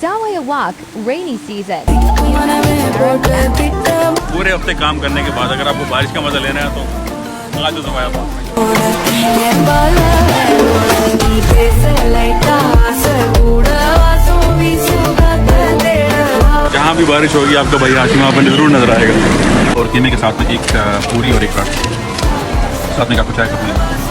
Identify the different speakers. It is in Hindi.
Speaker 1: Dawaya Walk rainy season.
Speaker 2: पूरे हफ्ते काम करने के बाद अगर आपको बारिश का मजा लेना है तो आ जाओ दवाया वॉक में। जहाँ भी बारिश होगी आपको भाई हाशिम वहाँ पर जरूर नजर आएगा। और कीमे के साथ में एक पूरी और एक पराठा, साथ में आपको चाय का पीना।